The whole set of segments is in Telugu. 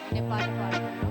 అనే పాట పాడుకుందాం.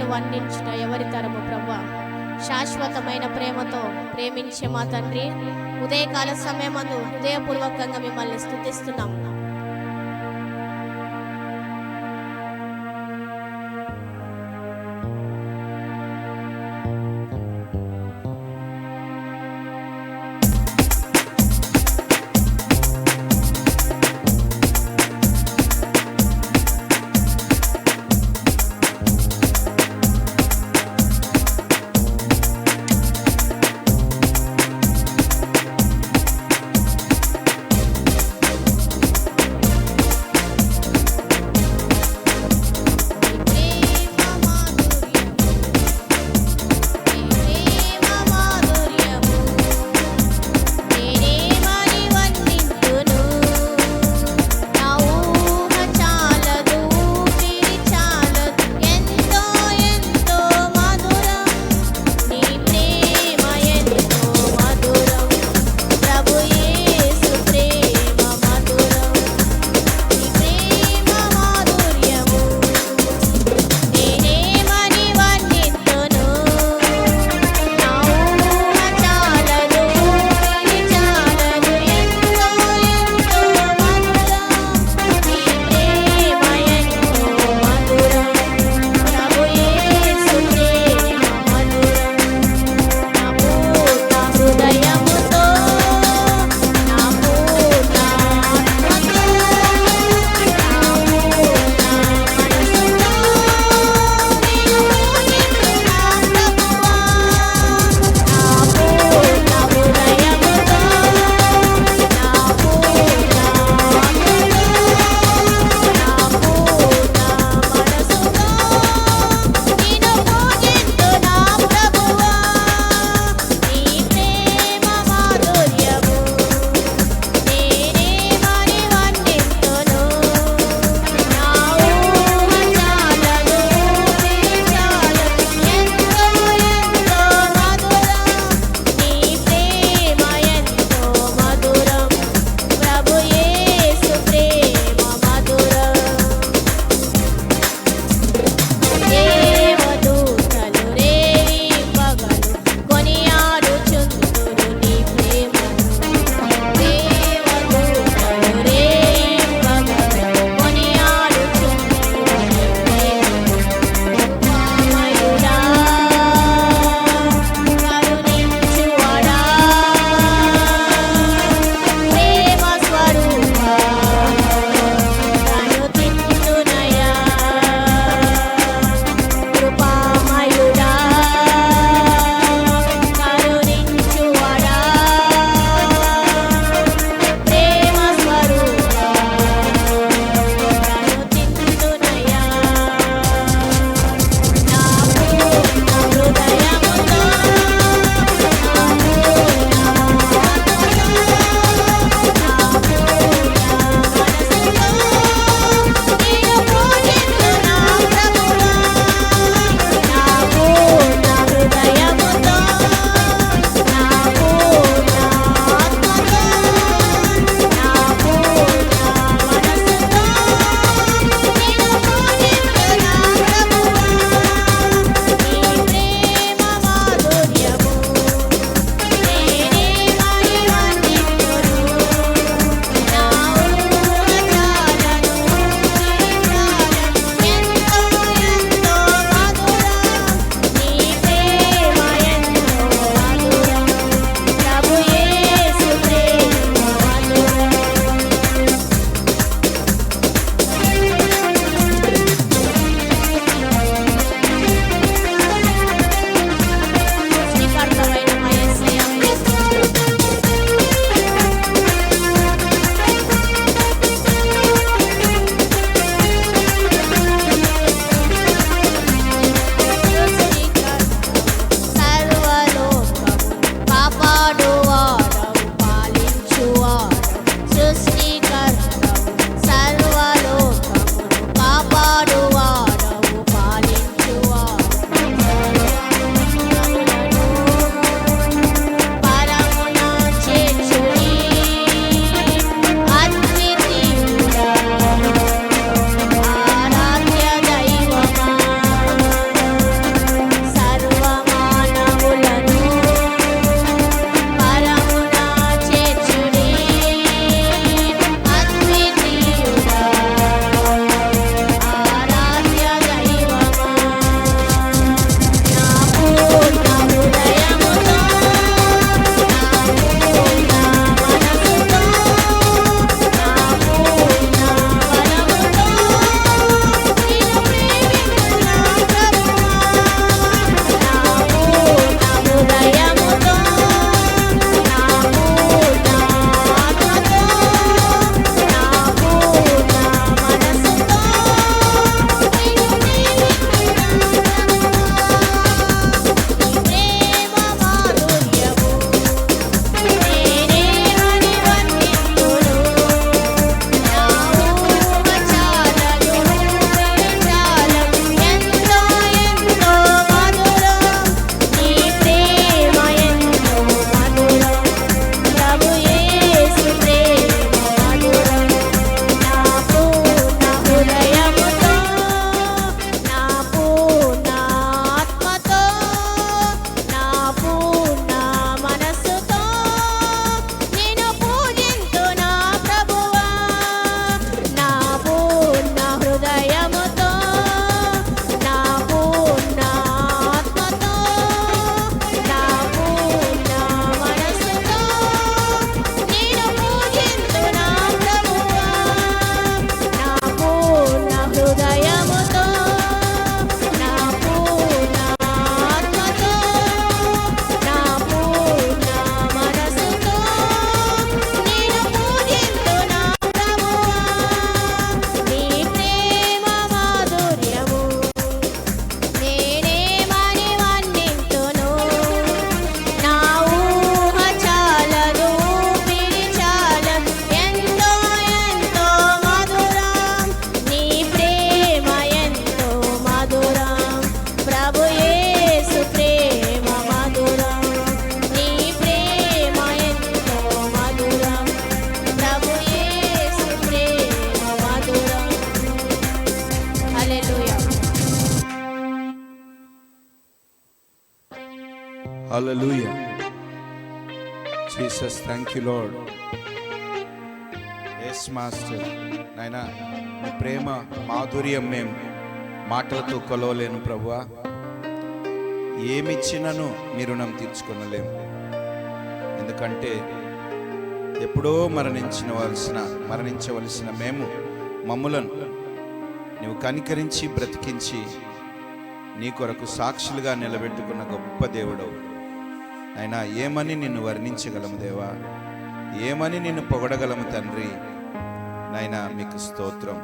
నిన్ను వర్ణించుట ఎవరి తరము ప్రభా. శాశ్వతమైన ప్రేమతో ప్రేమించే మా తండ్రి, ఉదయకాల సమయమందు హృదయపూర్వకంగా మిమ్మల్ని స్తుతిస్తున్నాం. Hallelujah. Jesus, thank you Lord. Yes master. నాయనా, మీ ప్రేమ మాధుర్యం మేము మాటలతో కొలవలేను ప్రభువా. ఏమిచ్చినను మీ రుణం తీర్చుకొనలేము. ఎందుకంటే ఎప్పుడో మరణించవలసిన మేము మమ్ములను నీవు కనికరించి బ్రతికించి నీ కొరకు సాక్షులుగా నిలబెట్టుకున్న గొప్ప దేవుడవు. అయినా ఏమని నిన్ను వర్ణించగలము దేవా, ఏమని నిన్ను పొగడగలము తండ్రి. నైనా మీకు స్తోత్రం.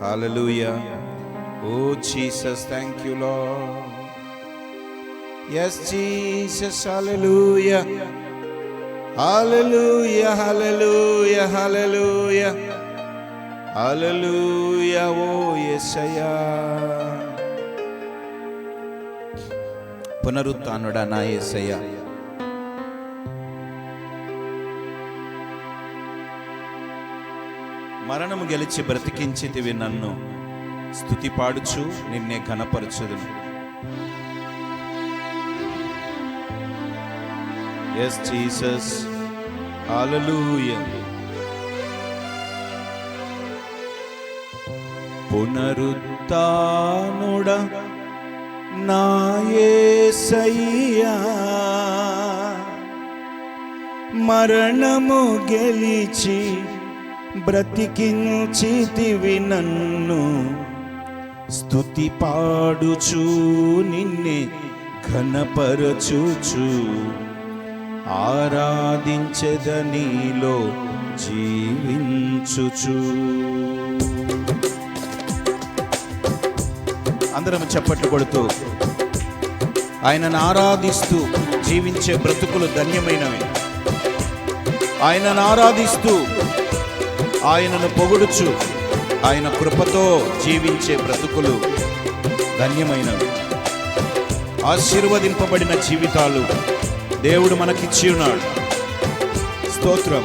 Hallelujah. Oh Jesus, thank you Lord. yes Jesus, hallelujah, hallelujah, hallelujah, hallelujah, hallelujah. oh యేసయ్యా, పునరుత్థానుడా నా యేసయ్యా, మరణము గెలిచి బ్రతికించితివి నన్ను, స్తుతి పాడుచు నిన్నే ఘనపరచుదును. yes Jesus, hallelujah. పునరుత్థానుడా నా యేసయ్యా, మరణము గెలిచి బ్రతికించితివి నన్ను, స్తుతి పాడుచు నిన్నే ఘనపరచుచు ఆరాధించెదనీలో జీవించుచు. అందరం చప్పట్లు కొడుతూ ఆయనను ఆరాధిస్తూ జీవించే బ్రతుకులు ధన్యమైనవి. ఆయనను ఆరాధిస్తూ ఆయనను పొగుడుచు ఆయన కృపతో జీవించే బ్రతుకులు ధన్యమైనవి. ఆశీర్వదింపబడిన జీవితాలు దేవుడు మనకిచ్చి ఉన్నాడు. స్తోత్రం.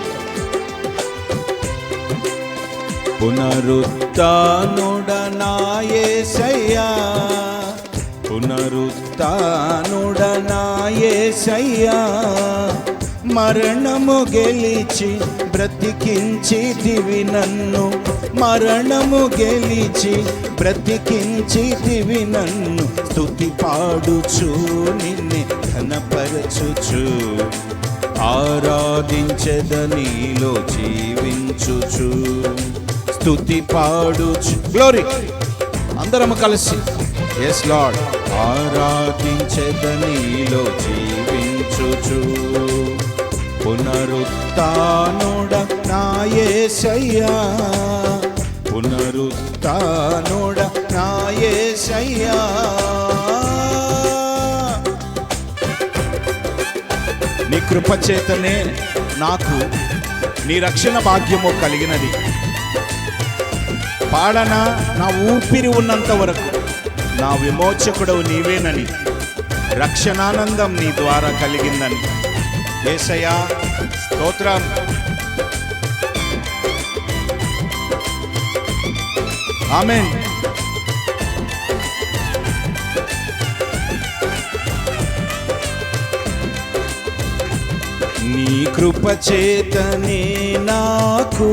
పునరుత్థానుడా నా యేసయ్యా, పునరుత్థానుడా నా యేసయ్యా, మరణము గెలిచి బ్రతికించితివి నన్ను, మరణము గెలిచి బ్రతికించితివి నన్ను, స్తుతి పాడుచు నిన్నే ఘనపరచుచు ఆరాధించెదనీలో జీవించుచు. స్తుతి పాడుచు, గ్లోరీ, అందరము కలిసి ఎస్ లార్డ్. ఆరాధించెదనీలో జీవించుచు, పునరుత్థానుడా నా యేసయ్యా, పునరుత్థానుడా నా యేసయ్యా. నీ కృపచేతనే నాకు నీ రక్షణ భాగ్యము కలిగినది. పాడనా నా ఊపిరి ఉన్నంత వరకు నా విమోచకుడవు నీవేనని, రక్షణానందం నీ ద్వారా కలిగిందని. యేసయ్యా స్తోత్రం. ఆమేన్. నీ కృపచేతనే నాకు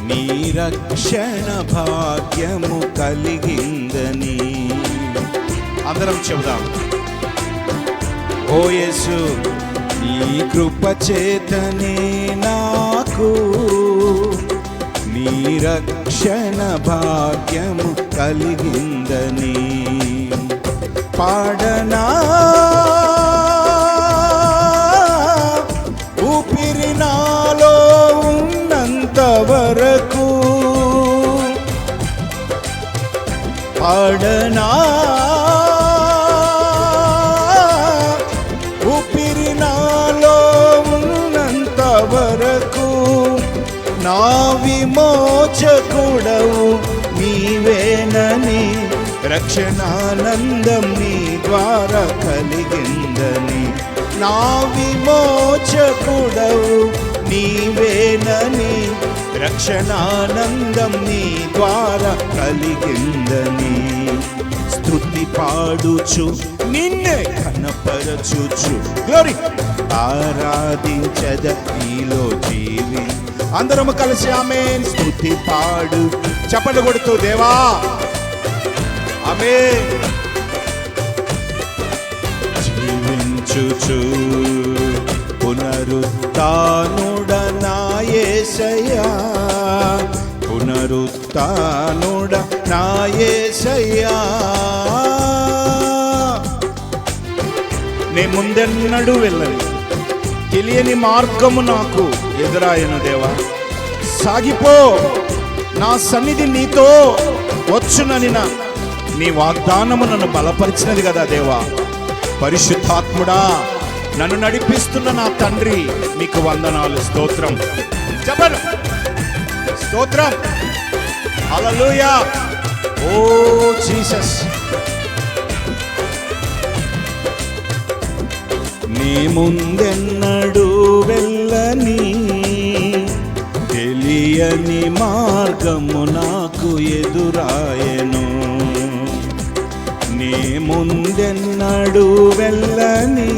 నీ రక్షణ భాగ్యము కలిగిందని. అందరం చెబుదాం. ఓ యేసు, నీ కృపచేతనే నాకు నీ రక్షణ భాగ్యము కలిగిందని. పాడనా ఊపిరి నాలో ఉన్నంత వరకు, పాడనా ఊపిరి నాలో ఉన్నంత వరకు, నా విమోచకుడవు నీవేనని, రక్షణానందం నీ ద్వారా కలిగిందని. నా విమోచకుడవు నీవేనని, రక్షణానందం నీ ద్వారా కలిగిందని. స్తుతి పాడుచు నిన్నే కనపరచుచు గ్లోరీ ఆరాధించద నీలో జీవి. అందరము కలిసి ఆమేన్ స్తుతి పాడు చప్పట్లు కొడుతూ దేవా ఆమేన్. జీవించుచు పునరుత్థానుడ నా యేసయ్యా, పునరుత్థానుడ నా యేసయ్యా. నే ముందెన్నడూ వెళ్ళని తెలియని మార్గము నాకు ఎదురాయను దేవా. సాగిపో, నా సన్నిధి నీతో వచ్చునని నీ వాగ్దానము నన్ను బలపరిచినది కదా దేవా. పరిశుద్ధాత్ముడా, నన్ను నడిపిస్తున్న నా తండ్రి, మీకు వందనాలు. స్తోత్రం, చెప్పండి స్తోత్రం, హల్లెలూయా. Oh Jesus. నీ ముందెన్నడూ వెళ్ళని తెలియని మార్గము నాకు ఎదురాయెను. నీ ముందెన్నడూ వెళ్ళని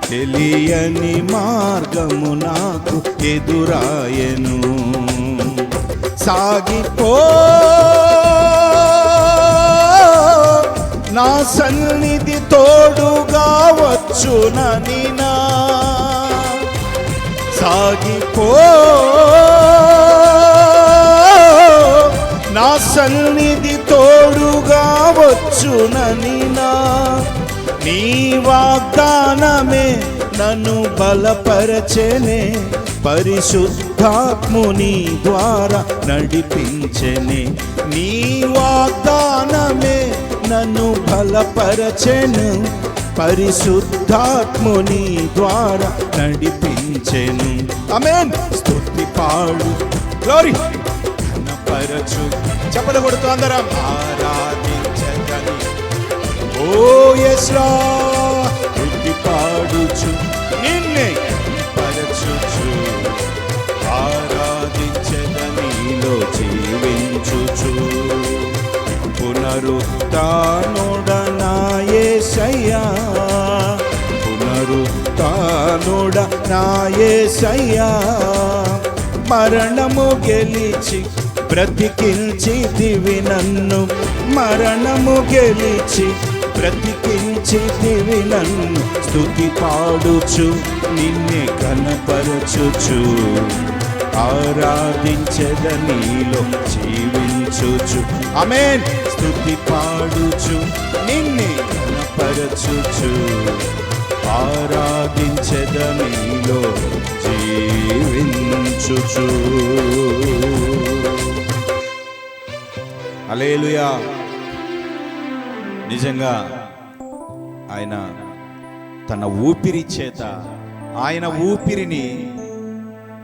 తెలియని మార్గము నాకు ఎదురాయెను. సాగిపో, నా సన్నిధి తోడుగా వచ్చునని నా. సాగిపో, నా సన్నిధి తోడుగా వచ్చునని నా. నీ వాగ్దానమే నన్ను బలపరచెనే, పరిశుద్ధాత్ముని ద్వారా నడిపించెనే. నీ వాగ్దానమే నన్ను బలపరచెను, పరిశుద్ధాత్ముని ద్వారా నడిపించెను. ఆమేన్. స్తుతి పాడు గ్లోరీ కనపరచు చప్పట్లు కొడుతూ అందరం ఆరాధించగని. ఓ యేసయ్యా, స్తుతి పాడుచు నిన్నే పరచుచు ఆరాధించదనిలో జీవించుచు. పునరుత్థానుడ నా యేసయ్యా, పునరుత్థానుడ నా యేసయ్యా. మరణము గెలిచి బ్రతికించితివి నన్ను, మరణము గెలిచి బ్రతికించితివి నన్ను. స్తుతి పాడుచు నిన్నే కనపరచుచు ఆరాధించదనిలో జీవించుచు. ఆమేన్. స్తుతి పాడుచు నిన్నే కనపరచుచు ఆరాధించదనిలో జీవించుచు. హల్లెలూయా. నిజంగా ఆయన తన ఊపిరి చేత ఆయన ఊపిరిని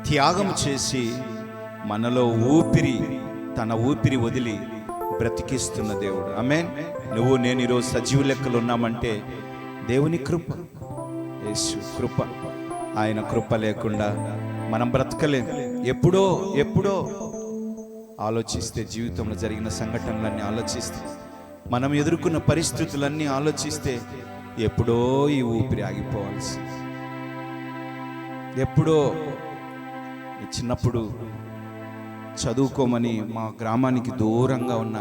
త్యాగం చేసి మనలో తన ఊపిరి వదిలి బ్రతికిస్తున్న దేవుడు. ఆమేన్. నువ్వు నేను ఈరోజు సజీవ లెక్కలు ఉన్నామంటే దేవుని కృప, యేసు కృప. ఆయన కృప లేకుండా మనం బ్రతకలేం. ఎప్పుడో ఆలోచిస్తే, జీవితంలో జరిగిన సంఘటనలన్నీ ఆలోచిస్తే, మనం ఎదుర్కొన్న పరిస్థితులన్నీ ఆలోచిస్తే ఎప్పుడో ఈ ఊపిరి ఆగిపోవాల్సి. ఎప్పుడో చిన్నప్పుడు చదువుకోమని మా గ్రామానికి దూరంగా ఉన్న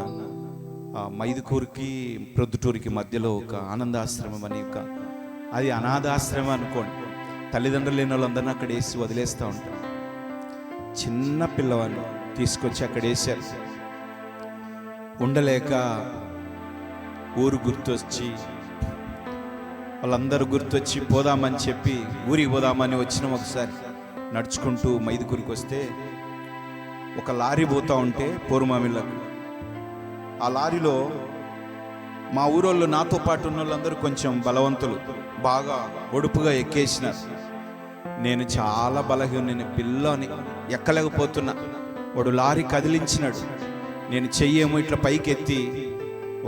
మైదుకూరుకి ప్రొద్దుటూరికి మధ్యలో ఒక ఆనందాశ్రమం అని, అది అనాథాశ్రమం అనుకోండి. తల్లిదండ్రులు లేని వాళ్ళందరినీ అక్కడ వేసి వదిలేస్తూ ఉంటారు. చిన్న పిల్లవాడిని తీసుకొచ్చి అక్కడ వేశారు. ఉండలేక ఊరు గుర్తొచ్చి, వాళ్ళందరూ గుర్తొచ్చి పోదామని చెప్పి ఊరికి పోదామని వచ్చినాం. ఒకసారి నడుచుకుంటూ మైదుకూరికి వస్తే ఒక లారీ పోతూ ఉంటే పోరుమామిళ్ళకు, ఆ లారీలో మా ఊరోళ్ళు నాతో పాటు ఉన్న వాళ్ళందరూ కొంచెం బలవంతులు, బాగా ఒడుపుగా ఎక్కేసినారు. నేను చాలా బలహీన పిల్లని ఎక్కలేకపోతున్నా. వాడు లారీ కదిలించినాడు. నేను చెయ్యేమో ఇట్లా పైకి ఎత్తి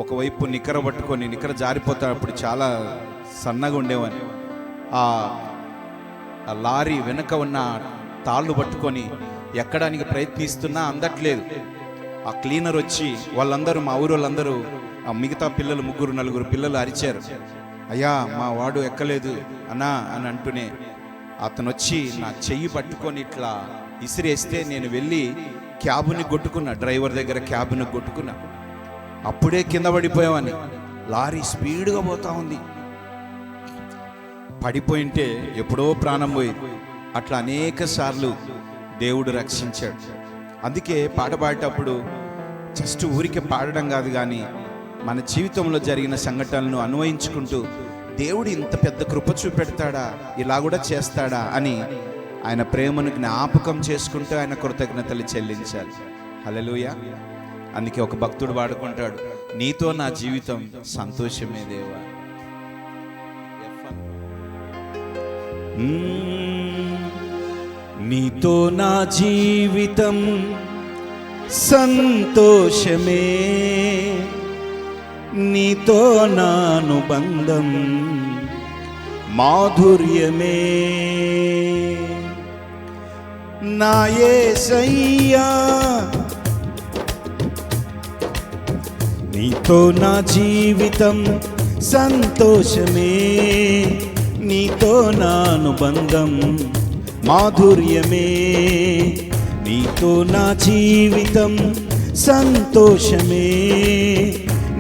ఒకవైపు నిక్కర పట్టుకొని, నిక్కర జారిపోతాడు. అప్పుడు చాలా సన్నగా ఉండేవాడిని. ఆ లారీ వెనక ఉన్న తాళ్ళు పట్టుకొని ఎక్కడానికి ప్రయత్నిస్తున్నా అందట్లేదు. ఆ క్లీనర్ వచ్చి వాళ్ళందరూ, మా ఊరు వాళ్ళందరూ ఆ మిగతా పిల్లలు 3-4 పిల్లలు అరిచారు, అయ్యా మా వాడు ఎక్కలేదు అన్నా అని అంటూనే అతను వచ్చి నా చెయ్యి పట్టుకొని ఇట్లా ఇసిరేస్తే నేను వెళ్ళి క్యాబుని కొట్టుకున్నా, డ్రైవర్ దగ్గర క్యాబుని కొట్టుకున్నా. అప్పుడే కింద పడిపోయామని. లారీ స్పీడ్గా పోతా ఉంది. పడిపోయింటే ఎప్పుడో ప్రాణం పోయింది. అట్లా అనేక సార్లు దేవుడు రక్షించాడు. అందుకే పాట పాడేటప్పుడు జస్ట్ ఊరికే పాడడం కాదు, కానీ మన జీవితంలో జరిగిన సంఘటనలను అన్వయించుకుంటూ దేవుడు ఇంత పెద్ద కృప చూపెడతాడా, ఇలా కూడా చేస్తాడా అని ఆయన ప్రేమను జ్ఞాపకం చేసుకుంటూ ఆయన కృతజ్ఞతలు చెల్లించాలి. హల్లెలూయా. అందుకే ఒక భక్తుడు పాడుకుంటాడు, నీతో నా జీవితం సంతోషమే దేవా. నీతో నా జీవితం సంతోషమే, నీతో నా అనుబంధం మాధుర్యమే. నా యేసయ్యా నీతో నా జీవితం సంతోషమే, నీతో నా అనుబంధం మాధుర్యమే. నీతో నా జీవితం సంతోషమే,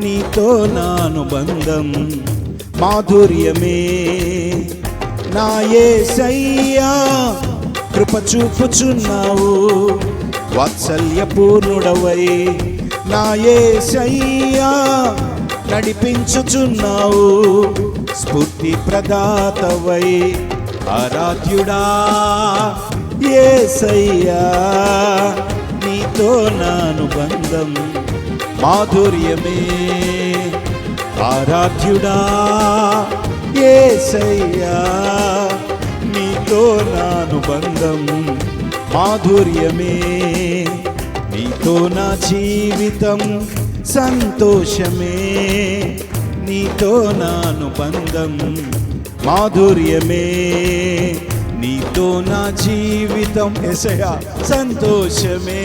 నీతో నా అనుబంధం మాధుర్యమే. నా యేసయ్యా కృప చూపుచున్నావు, వాత్సల్యపూర్ణుడవై. నా యేసయ్యా నడిపించుచున్నావు, స్ఫూర్తి ప్రదాతవై. ఆరాధ్యుడా యేసయ్యా నీతో నా అనుబంధం మాధుర్యమే. ఆరాధ్యుడా యేసయ్యా నీతో నా అనుబంధం మాధుర్యమే. నీతో నా జీవితం సంతోషమే, నీతో నా అనుబంధం మాధుర్యమే. నీతో నా జీవితం యేసయ్యా సంతోషమే,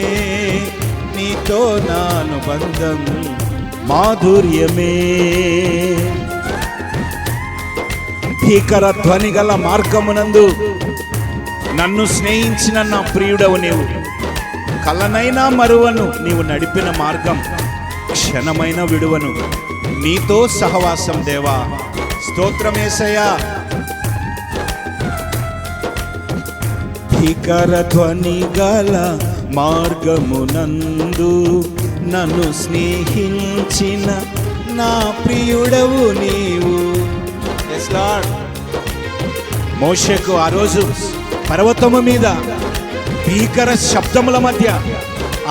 నీతో నా అనుబంధం మాధుర్యమే. భీకర ధ్వని గల మార్గమునందు నన్ను స్నేహించిన నా ప్రియుడవు నీవు. కలనైనా మరువను, నీవు నడిపిన మార్గం క్షణమైన విడువను. నీతో సహవాసం దేవా, స్తోత్రం యేసయ్యా. భీకర ధ్వని గల మార్గమునందు నన్ను స్నేహించిన నా ప్రియుడవు నీవు. మోషేకు ఆ రోజు పర్వతము మీద భీకర శబ్దముల మధ్య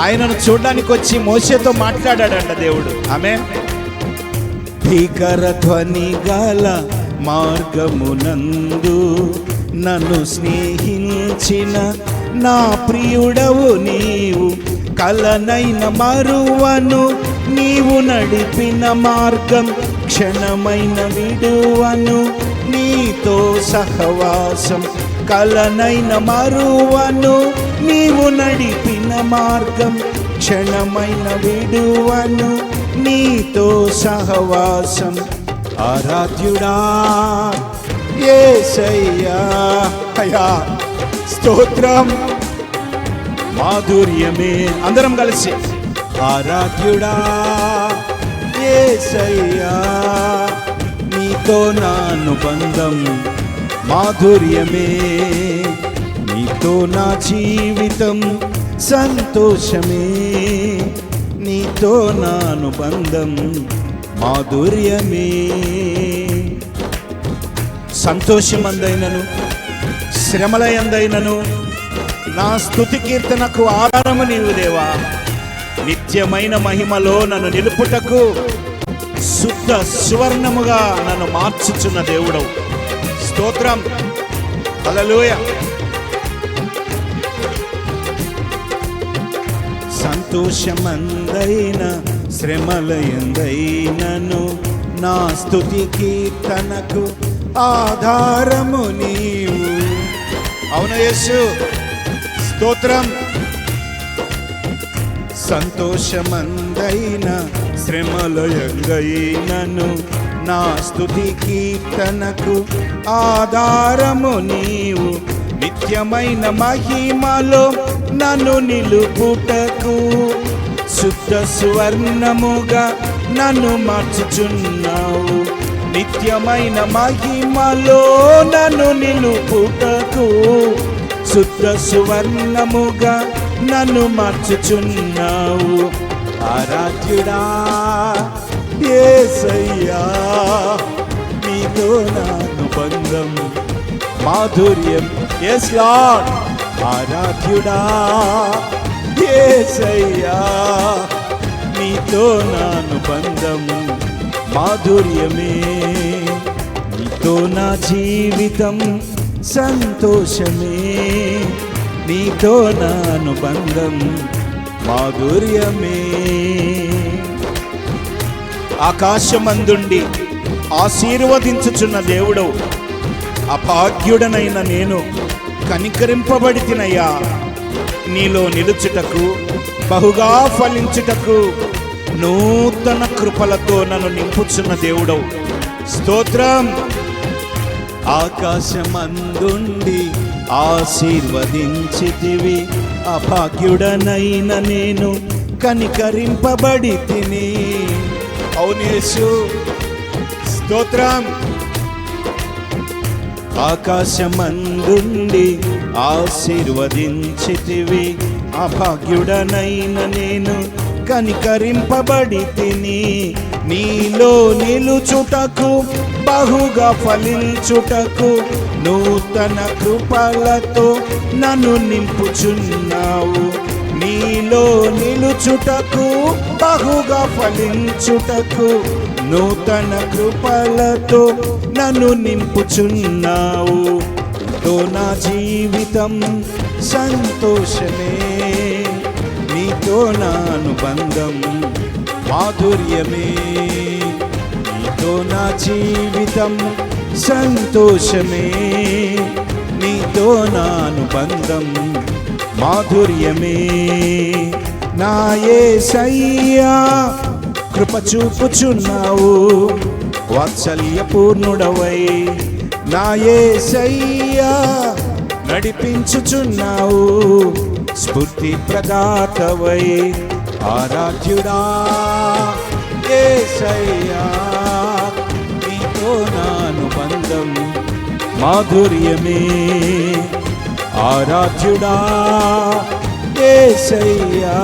ఆయనను చూడడానికి వచ్చి మోషేతో మాట్లాడాడంట దేవుడు. ఆమేన్. భీకర ధ్వని గల మార్గమునందు నన్ను స్నేహించిన నా ప్రియుడవు నీవు. కలనైన మరువను, నీవు నడిపిన మార్గం క్షణమైన విడువను. నీతో సహవాసం కలనైన మరువను, నీవు నడిపిన మార్గం క్షణమైన విడువను. నీతో సహవాసం. ఆరాధ్యుడా యేసయ్యా అయ్యా స్తోత్రం మాధుర్యమే. అందరం కలిసి ఆరాధ్యుడా యేసయ్యా నీతో నా అనుబంధం మాధుర్యమే. నీతో నా జీవితం సంతోషమే, నీతో నా అనుబంధం మాధుర్యమే. సంతోషమందైనను శ్రమలయందైనను నా స్తుతి కీర్తనకు ఆధారము నీవు దేవా. నిత్యమైన మహిమలో నన్ను నిలుపుటకు శుద్ధ సువర్ణముగా నన్ను మార్చుచున్న దేవుడవు. స్తోత్రం. హల్లెలూయా. సంతోషమందైన శ్రమలయందైనను నా స్తుతి కీర్తనకు ఆధారము నీవు. అవును యేసు స్తోత్రం. సంతోషమందైన శ్రమలయంగైనను నా స్తుతి కీర్తనకు ఆధారము నీవు. నిత్యమైన మహిమలో నన్ను నిలుపుటకు శుద్ధ సువర్ణముగా నన్ను మార్చుచున్నావు. నిత్యమైన మహిమలో నన్ను నిలుపుటకు శుద్ధ సువర్ణముగా నన్ను మార్చుచున్నావు. ఆరాధ్యుడా యేసయ్యా, నీతో నాను బంధం మాధుర్యం. ఎస్ లార్డ్, ఆరాధ్యుడా యేసయ్యా, నీతో నాను బంధం మాధుర్యమే. నీతో నా జీవితం సంతోషమే, నీతో నాను బంధం మాధుర్యమే. ఆకాశమందుండి ఆశీర్వదించుచున్న దేవుడవు, అభాగ్యుడనైన నేను కనికరింపబడితినయ్యా. నీలో నిలుచుటకు బహుగా ఫలించుటకు నూతన కృపలతో నన్ను నింపుచున్న దేవుడవు. స్తోత్రం. ఆకాశమందుండి ఆశీర్వదించితివి, అభాగ్యుడనైన నేను కనికరింపబడితిని. అవును యేసు, స్తోత్రం. ఆకాశమందుండి ఆశీర్వదించితివి, అభాగ్యుడనైన నేను కనికరింపబడితిని. నీలో నిలుచుటకు బహుగా ఫలించుటకు నూతన కృపలతో నన్ను నింపుచున్నావు. నీలో నిలుచుటకు బహుగా ఫలించుటకు నూతన కృపలతో నన్ను నింపుచున్నావు. నీతో నా జీవితం సంతోషమే, నీతో నాను బంధం మాధుర్యమే. నీతో నా జీవితం సంతోషమే, నీతో నాను బంధం మాధుర్యమే. నా యేసయ్యా కృప చూపుచున్నావు, వాత్సల్యపూర్ణుడవై నా యేసయ్యా నడిపించుచున్నావు, స్ఫూర్తి ప్రదాతవై. ఆరాధ్యుడా యేసయ్యా, నీతో నాను బంధం మాధుర్యమే. ఆరాధ్యుడా యేసయ్యా,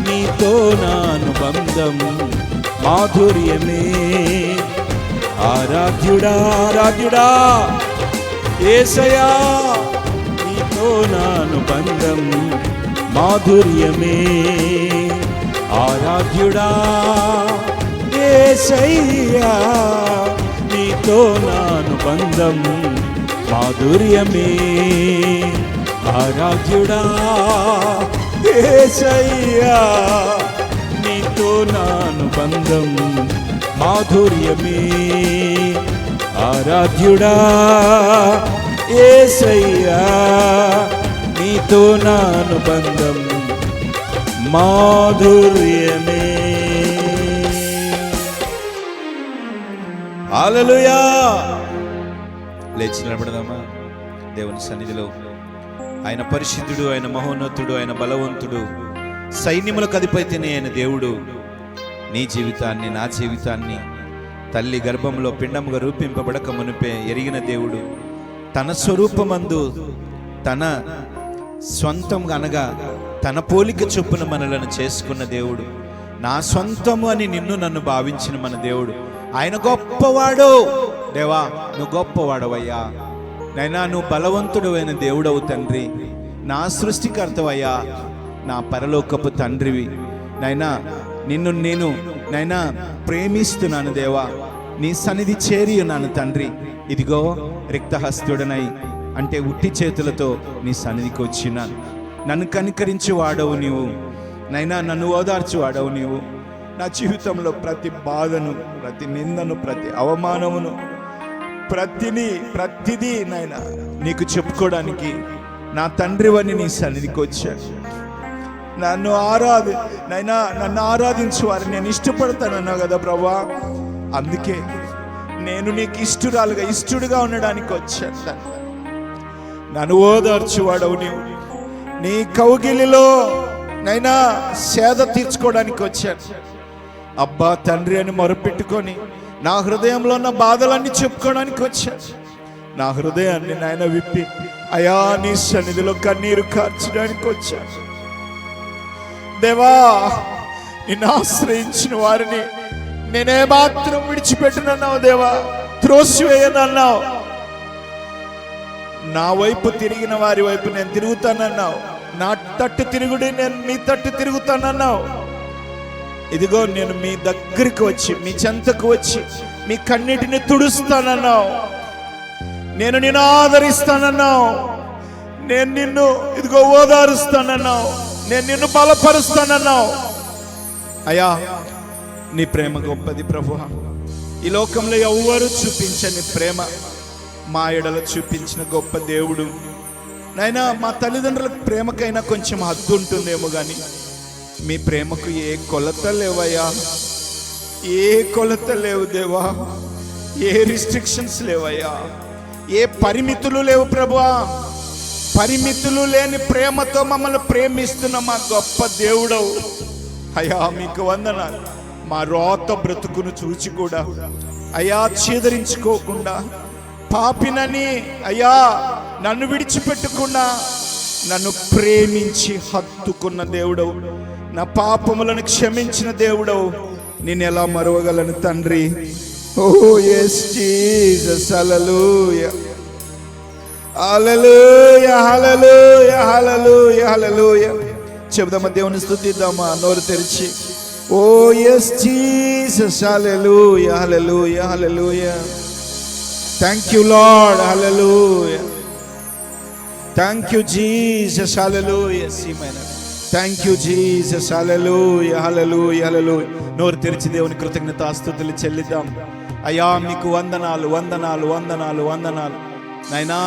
నీతో నాను బంధం మాధుర్యమే. ఆరాధ్యుడా, ఆరాధ్యుడా యేసయ్యా, నీతో నాను బంధం మాధుర్యమే. ఆరాధ్యుడా యేసయ్యా, నీతో నాను బంధం మాధుర్యమే. ఆరాధ్యుడా యేసయ్యా, నీతో నాను బంధం మాధుర్యమే. ఆరాధ్యుడా యేసయ్యా, నీతో నాను బంధం మాధుర్యమే. హల్లెలూయా. లేచి నిలబడదామా దేవుని సన్నిధిలో. ఆయన పరిశుద్ధుడు, ఆయన మహోన్నతుడు, ఆయన బలవంతుడు, సైన్యములకు అధిపతిని ఆయన దేవుడు. నీ జీవితాన్ని, నా జీవితాన్ని తల్లి గర్భంలో పిండముగా రూపింపబడక మునిపే ఎరిగిన దేవుడు. తన స్వరూపమందు తన స్వంతంగా అనగా తన పోలిక చొప్పున మనలను చేసుకున్న దేవుడు. నా సొంతము అని నిన్ను నన్ను భావించిన మన దేవుడు. ఆయన గొప్పవాడు. దేవా, నువ్వు గొప్పవాడవయ్యా. నైనా నువ్వు బలవంతుడు అయిన దేవుడవు తండ్రి. నా సృష్టికర్తవయ్యా, నా పరలోకపు తండ్రివి. నైనా నిన్ను నేను నైనా ప్రేమిస్తున్నాను దేవా. నీ సన్నిధి చేరి ఉన్నాను తండ్రి. ఇదిగో రిక్తహస్తుడనై అంటే ఉట్టి చేతులతో నీ సన్నిధికి వచ్చినాను. నన్ను కనికరించి వాడవు నీవు, నైనా నన్ను ఓదార్చి వాడవు నీవు. నా జీవితంలో ప్రతి బాధను, ప్రతి నిందను, ప్రతి అవమానమును, ప్రతిదీ నైనా నీకు చెప్పుకోవడానికి నా తండ్రివని నీ సన్నిధికి వచ్చాను. నన్ను ఆరాధించు వారిని నేను ఇష్టపడతానన్నావు కదా ప్రభా. అందుకే నేను నీకు ఇష్టడుగా ఉండడానికి వచ్చాను. నన్ను ఓదార్చువాడవు నీవు. నీ కౌగిలిలో నైనా సేద తీర్చుకోవడానికి వచ్చాను. అబ్బా తండ్రి అని మొరపెట్టుకొని నా హృదయంలో ఉన్న బాధలన్నీ చెప్పుకోవడానికి వచ్చాను. నా హృదయాన్ని నాయన విప్పి అయా నీ సన్నిధిలో కన్నీరు కార్చడానికి వచ్చాను. దేవా, నిన్ను ఆశ్రయించిన వారిని నేనే మాత్రం విడిచిపెట్టనన్నావు దేవా, త్రోసివేయనన్నావు. నా వైపు తిరిగిన వారి వైపు నేను తిరుగుతానన్నావు. నా తట్టు తిరుగుడి, నేను మీ తట్టు తిరుగుతానన్నావు. ఇదిగో నేను మీ దగ్గరికి వచ్చి, మీ చెంతకు వచ్చి మీ కన్నీటిని తుడుస్తానన్నావు. నేను నిన్ను ఆదరిస్తానన్నావు. నేను నిన్ను ఇదిగో ఓదారుస్తానన్నావు. నేను నిన్ను బలపరుస్తానన్నావు. అయ్యా, నీ ప్రేమ గొప్పది ప్రభువా. ఈ లోకంలో ఎవ్వరూ చూపించని ప్రేమ మా ఎడల చూపించిన గొప్ప దేవుడు నాయనా. మా తల్లిదండ్రుల ప్రేమకైనా కొంచెం హద్దు ఉంటుందేమో కానీ మీ ప్రేమకు ఏ కొలత లేవయ్యా, ఏ కొలత లేవు దేవా, ఏ రిస్ట్రిక్షన్స్ లేవయ్యా, ఏ పరిమితులు లేవు ప్రభువా. పరిమితులు లేని ప్రేమతో మమ్మల్ని ప్రేమిస్తున్న మా గొప్ప దేవుడవు అయ్యా, మీకు వందనాలు. మా రోత బ్రతుకును చూచి కూడా అయ్యా ఛేదరించుకోకుండా, పాపినని అయ్యా నన్ను విడిచిపెట్టకుండా నన్ను ప్రేమించి హత్తుకున్న దేవుడవు, నా పాపములను క్షమించిన దేవుడవు. నేను ఎలా మరవగలను తండ్రి. ఓ yes Jesus, hallelujah, hallelujah, hallelujah, hallelujah, hallelujah. చెబుదామా, దేవుని స్తుతిద్దామా నోరు తెరిచి. ఓ yes Jesus, hallelujah, hallelujah, hallelujah. Thank you Lord, hallelujah. Thank you Jesus, hallelujah. Thank you Jesus, hallelujah, hallelujah, hallelujah. నోరు తెరిచి దేవుని కృతజ్ఞతాస్తుతులు చెల్లిద్దాం. అయ్యా మీకు వందనాలు, వందనాలు, వందనాలు, వందనాలు నైనా.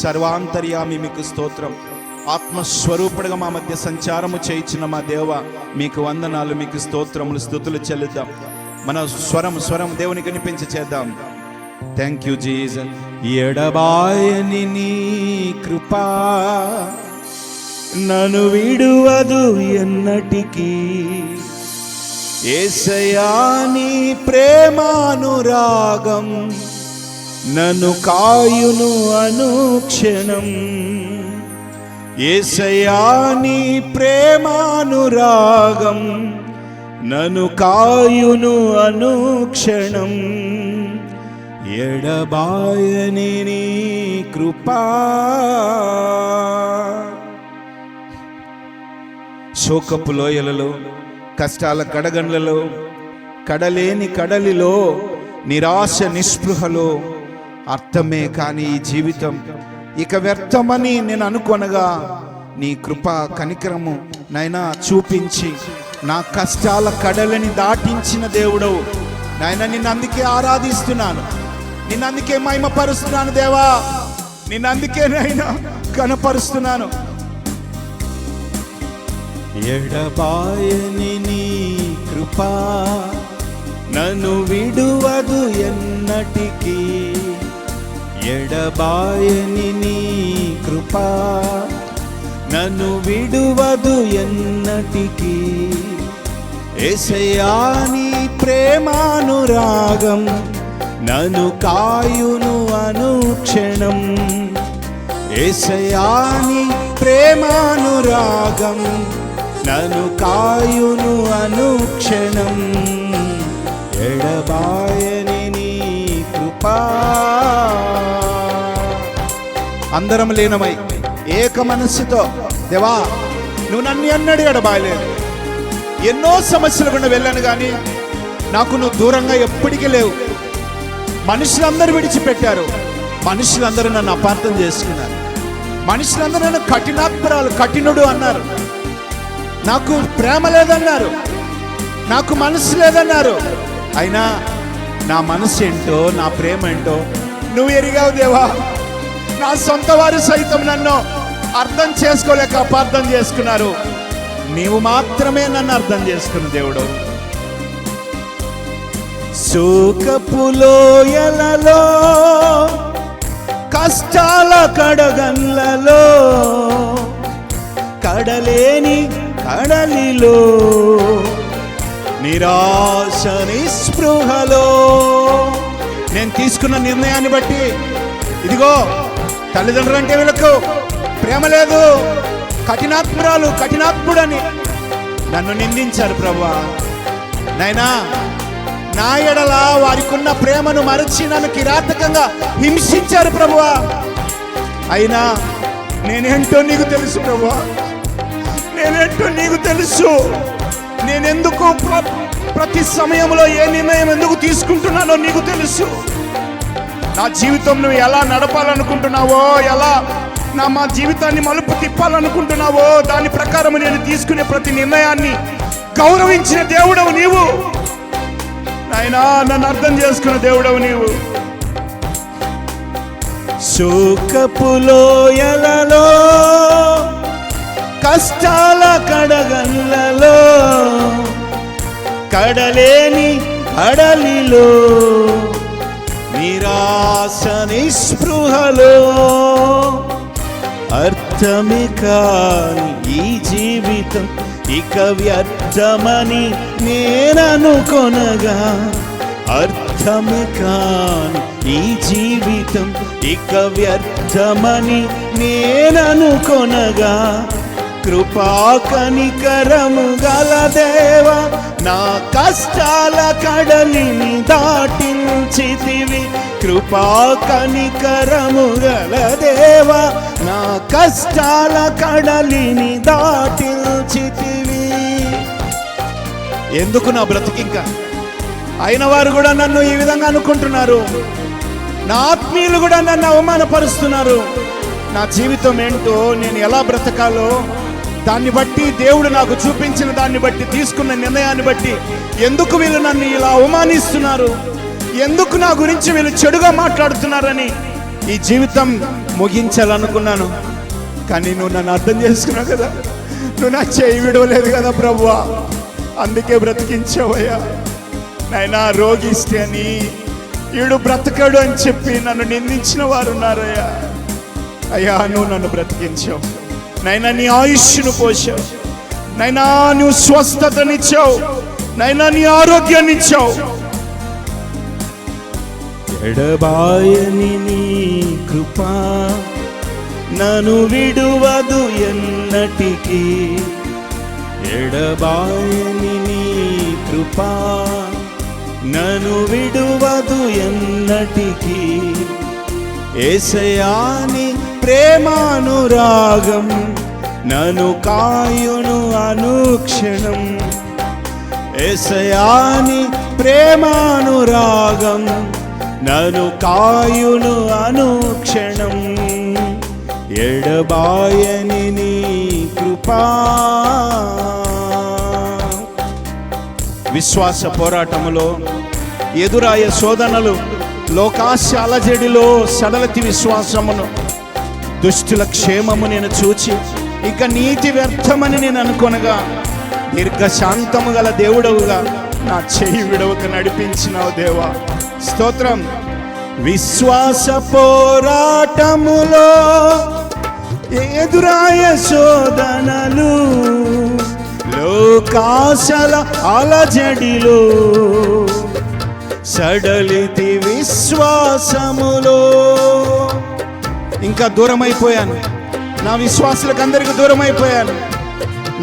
సర్వాంతర్యామి మీకు స్తోత్రం. ఆత్మస్వరూపుడుగా మా మధ్య సంచారము చేయించిన మా దేవ మీకు వందనాలు, మీకు స్తోత్రములు, స్తుతులు చెల్లిద్దాం. మన స్వరం దేవునికి వినిపించి చేద్దాం. Thank you Jesus. ఎడబాయని నీ కృపా నన్ను విడువదు ఎన్నటికీ. యేసయ్యా నీ ప్రేమానురాగం నన్ను కాయును అనుక్షణం. యేసయ్యా నీ ప్రేమానురాగం నన్ను కాయును అనుక్షణం. ఎడబాయని నీ కృపా. శోకపు లోయలలో, కష్టాల కడగండ్లలో, కడలేని కడలిలో, నిరాశ నిస్పృహలో అర్థమే కాని ఈ జీవితం ఇక వ్యర్థమని నేను అనుకొనగా నీ కృప కనికరము నైనా చూపించి నా కష్టాల కడలని దాటించిన దేవుడవు నాయన. నిన్ను అందుకే ఆరాధిస్తున్నాను, నిన్ను అందుకే మహిమపరుస్తున్నాను దేవా, నిన్ను అందుకే నైనా కనపరుస్తున్నాను. ఎడబాయని నీ కృపా నన్ను విడువదు ఎన్నటికీ. ఎడబాయని నీ కృపా నన్ను విడువదు ఎన్నటికీ. యేసయ్యా నీ ప్రేమానురాగం నన్ను కాయును అనుక్షణం. యేసయ్యా నీ ప్రేమానురాగం నన్ను కాయును అనుక్షణం. ఎడబాయని నీ కృపా. అందరం లీనమై ఏక మనస్సుతో దేవా నువ్వు నన్ను ఎన్నడూ ఎడబాయలేదు. ఎన్నో సమస్యలు గుండా వెళ్ళాను కానీ నాకు నువ్వు దూరంగా ఎప్పటికీ లేవు. మనుషులందరూ విడిచిపెట్టారు, మనుషులందరూ నన్ను అపార్థం చేసుకున్నారు, మనుషులందరూ నన్ను కఠినుడు అన్నారు, నాకు ప్రేమ లేదన్నారు, నాకు మనసు లేదన్నారు. అయినా నా మనసు ఏంటో, నా ప్రేమ ఏంటో నువ్వు ఎరిగావు దేవా. నా సొంత వారు సైతం నన్ను అర్థం చేసుకోలేక అపార్థం చేసుకున్నారు. నీవు మాత్రమే నన్ను అర్థం చేసుకున్న దేవుడు. శోకపు లోయలలో, కష్టాల కడగండ్లలో, కడలేని కడలిలో, నిరాశ నిస్పృహలో నేను తీసుకున్న నిర్ణయాన్ని బట్టి, ఇదిగో తల్లిదండ్రులు అంటే వీళ్ళకు ప్రేమ లేదు, కఠినాత్ముడని నన్ను నిందించారు ప్రభువా. నైనా నా ఎడల వారికున్న ప్రేమను మరచి నన్ను కిరాతకంగా హింసించారు ప్రభువా. అయినా నేనేంటో నీకు తెలుసు ప్రభువా, నేనేంటో నీకు తెలుసు. నేనెందుకు ప్రతి సమయంలో ఏ నిర్ణయం ఎందుకు తీసుకుంటున్నానో నీకు తెలుసు. నా జీవితం నువ్వు ఎలా నడపాలనుకుంటున్నావో, ఎలా మా జీవితాన్ని మలుపు తిప్పాలనుకుంటున్నావో దాని ప్రకారం నేను తీసుకునే ప్రతి నిర్ణయాన్ని గౌరవించిన దేవుడవు నీవు. నాయనా, నన్ను అర్థం చేసుకున్న దేవుడవు నీవు. శోకపు లోయలలో, కష్టాల కడగండ్లలో, కడలేని కడలిలో, నిరాశ నిస్పృహలో, అర్థమే కాని ఈ జీవితం ఇక వ్యర్థమని నేననుకొనగా, అర్థమే కాని ఈ జీవితం ఇక వ్యర్థమని నేననుకొనగా, కృపా కనికరము గల దేవా, నా కష్టాల కడలిని దాటించితివి. కృపా కనికరము గల దేవా, నా కష్టాల కడలిని దాటించితివి. ఎందుకు నా బ్రతికింకా? అయిన వారు కూడా నన్ను ఈ విధంగా అనుకుంటున్నారు. నా ఆత్మీయులు కూడా నన్ను అవమానపరుస్తున్నారు. నా జీవితం ఏంటో, నేను ఎలా బ్రతకాలో దాన్ని బట్టి, దేవుడు నాకు చూపించిన దాన్ని బట్టి, తీసుకున్న నిర్ణయాన్ని బట్టి ఎందుకు వీళ్ళు నన్ను ఇలా అవమానిస్తున్నారు, ఎందుకు నా గురించి వీళ్ళు చెడుగా మాట్లాడుతున్నారని ఈ జీవితం ముగించాలనుకున్నాను. కానీ నువ్వు నన్ను అర్థం చేసుకున్నావు కదా, నువ్వు నా చేయి విడవలేదు కదా ప్రభువా, అందుకే బ్రతికించావయ్యా. నాయనా, రోగిస్తే అని, ఈడు బ్రతకడు అని చెప్పి నన్ను నిందించిన వారు ఉన్నారయ్యా. అయ్యా, నువ్వు నన్ను బ్రతికించావు. నైనా, నీ ఆయుష్ను పోసావు. నైనా, నువ్వు స్వస్థతనిచ్చావు. నైనా, నీ ఆరోగ్యాన్ని ఇచ్చావు. ఎడబాయని నీ కృపా నన్ను విడువదు ఎన్నటికీ. ఎడబాయని నీ కృపా నన్ను విడువదు ఎన్నటికీ. యేసయ్యాని ప్రేమానురాగం నన్ను కాయును అనుక్షణం. యేసయ్యాని ప్రేమానురాగం నన్ను కాయును అనుక్షణం. ఎడబాయని నీ కృపా. విశ్వాస పోరాటములో ఎదురాయ శోధనలు, లోకాశ అలజడిలో సడలతి విశ్వాసమును, దుష్టుల క్షేమము నేను చూచి ఇక నీతి వ్యర్థమని నేను అనుకొనగా, దీర్ఘశాంతము గల దేవుడవుగా నా చెయ్యి విడవక నడిపించినావు దేవా. స్తోత్రం. విశ్వాస పోరాటములో ఎదురాయ శోధనలు, లోకాశల అలజడిలో సడలితి విశ్వాసములో. ఇంకా దూరమైపోయాను, నా విశ్వాసులకు అందరికి దూరమైపోయాను.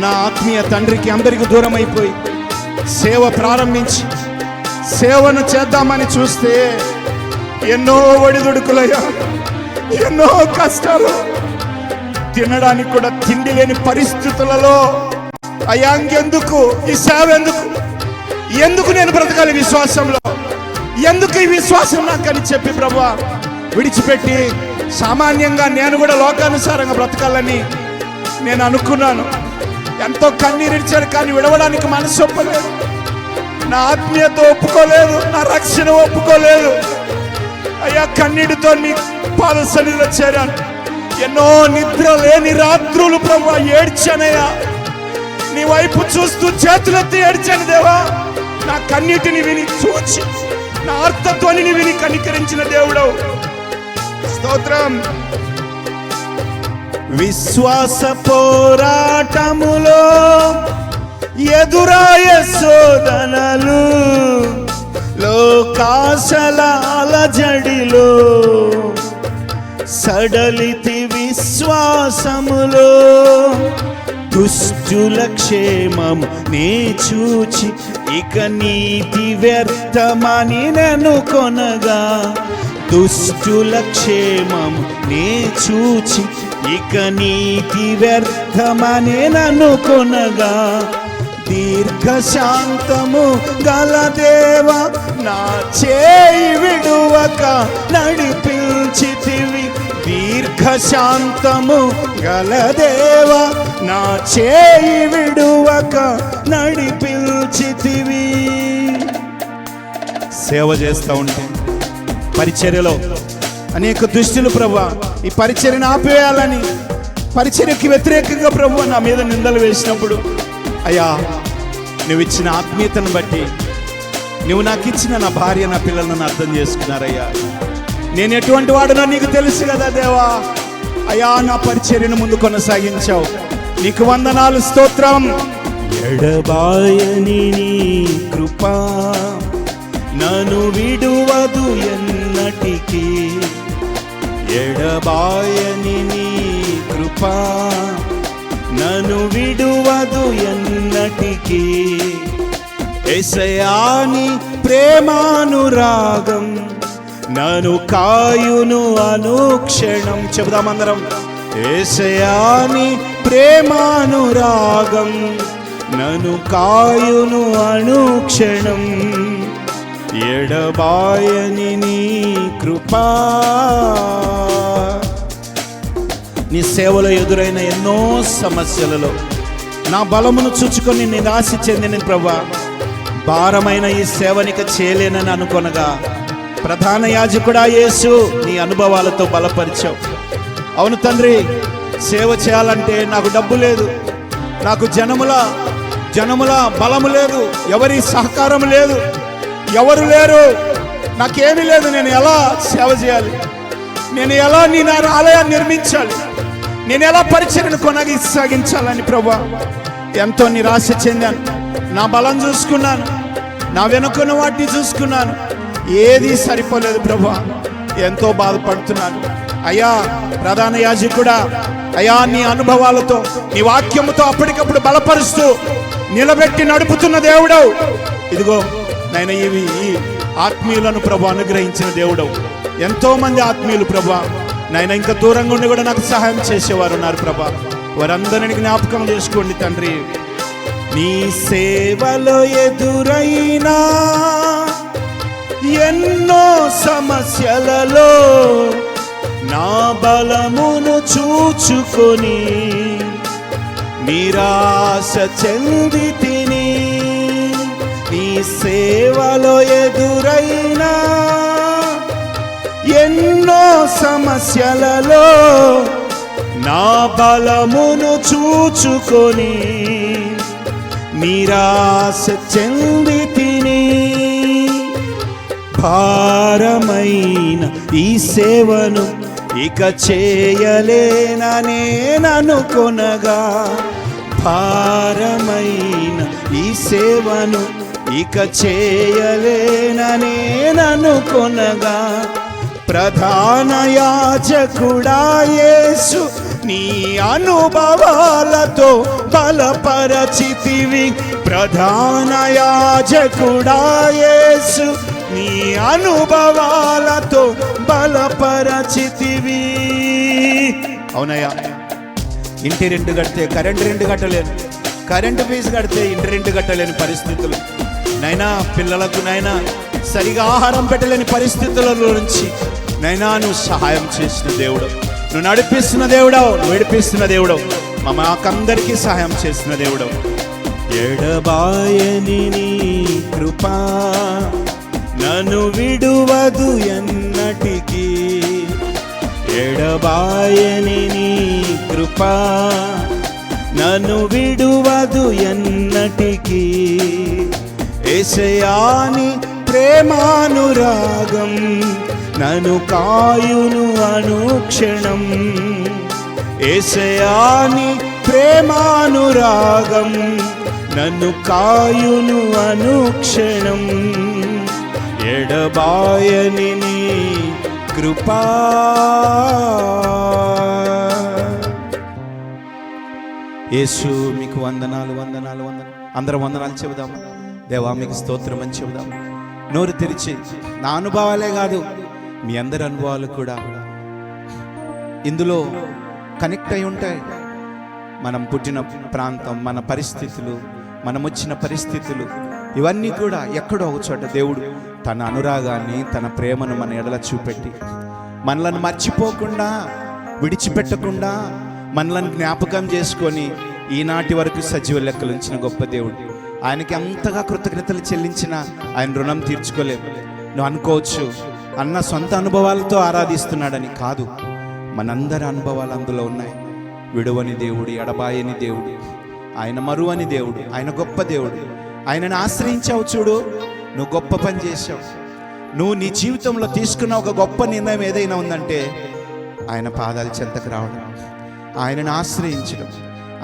నా ఆత్మీయ తండ్రికి అందరికి దూరమైపోయి సేవ ప్రారంభించి సేవను చేద్దామని చూస్తే ఎన్నో ఒడిదుడుకులయ్యా, ఎన్నో కష్టాలు, తినడానికి కూడా తిండి లేని పరిస్థితులలో అయ్యా, ఇంకెందుకు ఈ సేవ, ఎందుకు నేను బ్రతకాలి విశ్వాసంలో, ఎందుకు ఈ విశ్వాసం నాకని చెప్పి ప్రభువా విడిచిపెట్టి సామాన్యంగా నేను కూడా లోకానుసారంగా బ్రతకాలని నేను అనుకున్నాను. ఎంతో కన్నీరిచ్చారు, కానీ విడవడానికి మనసు ఒప్పలేదు. నా ఆత్మీయత ఒప్పుకోలేదు, నా రక్షణ ఒప్పుకోలేదు. అయ్యా, కన్నీటితో నీ పాద సన్నిధిలో చేరాను. ఎన్నో నిద్ర లేని రాత్రులు ప్రభువా ఏడ్చానయ్యా. నీ వైపు చూస్తూ చేతులెత్తి ఏడ్చాను దేవా. నా కన్నీటిని విని చూచి నా అర్థధ్వనిని విని కనికరించిన దేవుడవు. స్తోత్రం. విశ్వాస పోరాటములో ఎదురాయ శోధనలు, లోకాశల అలజడిలో సడలితి విశ్వాసములో, దుష్టుల క్షేమము నే చూచి ఇక నీతి వ్యర్థమని నన్ను కొనగా, దుష్టుల క్షేమము నే చూచి ఇక నీతి వ్యర్థమని నన్ను కొనగా, దీర్ఘశాంతము గల దేవా నా చేయి విడువక నడిపించితివి. దీర్ఘశాంతము గల దేవా నా చేయి విడువక నడిపించితివి. సేవ చేస్తూ ఉంటే పరిచర్యలో అనేక దుష్టులు ప్రభువా ఈ పరిచర్యను ఆపేయాలని, పరిచర్యకి వ్యతిరేకంగా ప్రభువా నా మీద నిందలు వేసినప్పుడు, అయ్యా నువ్వు ఇచ్చిన ఆత్మీయతను బట్టి, నువ్వు నాకు ఇచ్చిన నా భార్య నా పిల్లలను అర్థం చేసుకున్నారయ్యా. నేను ఎటువంటి వాడునో నీకు తెలుసు కదా దేవా. అయ్యా నా పరిచర్యను ముందు కొనసాగించావు, నీకు వందనాలు, స్తోత్రం. ఎడబాయని నీ కృపా నన్ను విడువదు ఎన్నటికీ, ఎడబాయని నీ కృపా నన్ను విడువదు ఎన్నటికీ. యేసయ్యా నీ ప్రేమానురాగం నన్ను కాయును అనుక్షణం. చెబుదామందరం. యేసయ్యా నీ ప్రేమానురాగం నన్ను కాయును అనుక్షణం, ఎడబాయని నీ కృపా. నీ సేవలో ఎదురైన ఎన్నో సమస్యలలో నా బలమును చూచుకొని నిరాశ చెందిన ప్రభువా, భారమైన ఈ సేవనిక చేయలేనని అనుకొనగా, ప్రధాన యాజకుడా యేసు నీ అనుభవాలతో బలపరిచావు. అవును తండ్రి, సేవ చేయాలంటే నాకు డబ్బు లేదు, నాకు జనముల బలము లేదు, ఎవరి సహకారం లేదు, ఎవరు లేరు, నాకేమీ లేదు. నేను ఎలా సేవ చేయాలి? నేను ఎలా నీ నా ఆలయాన్ని నిర్మించాలి? నేను ఎలా పరిచర్యను కొనసాగించాలని ప్రభువా ఎంతో నిరాశ చెందాను. నా బలం చూసుకున్నాను, నా వెనుకున్న వాటిని చూసుకున్నాను, ఏది సరిపోలేదు ప్రభువా. ఎంతో బాధపడుతున్నాను. అయ్యా ప్రధాన యాజకుడా, అయ్యా నీ అనుభవాలతో నీ వాక్యముతో అప్పటికప్పుడు బలపరుస్తూ నిలబెట్టి నడుపుతున్న దేవుడవు. ఇదిగో నాయన ఈ ఆత్మీయులను ప్రభు అనుగ్రహించిన దేవుడవు. ఎంతో మంది ఆత్మీయులు ప్రభా నాయన ఇంకా దూరంగా ఉండి కూడా నాకు సహాయం చేసేవారు ఉన్నారు ప్రభా. వారందరినీ జ్ఞాపకం చేసుకోండి తండ్రి. నీ సేవలో ఎదురైనా ఎన్నో సమస్యలలో నా బలమును చూచుకొని నిరాశ చెంది తిని, నీ సేవలో ఎదురైనా ఎన్నో సమస్యలలో నా బలమును చూచుకొని నిరాశ చెంది తిని, భారమైన ఈ సేవను ఇక చేయలేననేననుకొనగా, భారమైన ఈ సేవను ఇక చేయలేననేననుకొనగా, ప్రధాన యాజకుడా యేసు నీ అనుభవాలతో బలపరచితివి. ప్రధాన యాజకుడా యేసు నీ అనుభవాలతో బలపరచితివి. అవునయ్యా, ఇంటి రెంట్ కడితే కరెంటు రెంట్ కట్టలేను, కరెంటు ఫీజు కడితే ఇంటి రెంట్ కట్టలేని పరిస్థితులు నైనా, పిల్లలకు నైనా సరిగా ఆహారం పెట్టలేని పరిస్థితులలో నుంచి నైనా నువ్వు సహాయం చేసిన దేవుడు, నువ్వు నడిపిస్తున్న దేవుడవు, నువ్వు విడిపిస్తున్న దేవుడవు, మాకందరికీ సహాయం చేసిన దేవుడవు. ఎడబాయని నీ కృపా నన్ను విడువదు ఎన్నటికీ, ఎడబాయని నీ కృపా నన్ను విడువదు ఎన్నటికీ. యేసయ్యాని ప్రేమానురాగం నన్ను కాయును అనుక్షణం. యేసయ్యాని ప్రేమానురాగం నన్ను కాయును అనుక్షణం. ఎడబాయని నీ కృపా. యేసు మీకు వందనాలు వందనాలు వందనాలు. అందరం వందనాలు చెబుదాము. దేవా మీకు స్తోత్రం అని చెబుదాము. నోరు తెరిచి నా అనుభవాలే కాదు, మీ అందరి అనుభవాలు కూడా ఇందులో కనెక్ట్ అయి ఉంటాయి. మనం పుట్టిన ప్రాంతం, మన పరిస్థితులు, మనం వచ్చిన పరిస్థితులు, ఇవన్నీ కూడా ఎక్కడో ఒక చోట దేవుడు తన అనురాగాన్ని, తన ప్రేమను మన ఎడల చూపెట్టి మనలను మర్చిపోకుండా, విడిచిపెట్టకుండా, మనలను జ్ఞాపకం చేసుకొని ఈనాటి వరకు సజీవ లెక్కలు ఉంచిన గొప్ప దేవుడు. ఆయనకి అంతగా కృతజ్ఞతలు చెల్లించిన ఆయన రుణం తీర్చుకోలేము. నువ్వు అనుకోవచ్చు అన్న సొంత అనుభవాలతో ఆరాధిస్తున్నాడని. కాదు, మనందరి అనుభవాలు అందులో ఉన్నాయి. విడువని దేవుడు, ఎడబాయని దేవుడు, ఆయన మరువని దేవుడు, ఆయన గొప్ప దేవుడు. ఆయనను ఆశ్రయించావు చూడు, నువ్వు గొప్ప పని చేశావు. నువ్వు నీ జీవితంలో తీసుకున్న ఒక గొప్ప నిర్ణయం ఏదైనా ఉందంటే ఆయన పాదాల చెంతకు రావడం, ఆయనను ఆశ్రయించడం,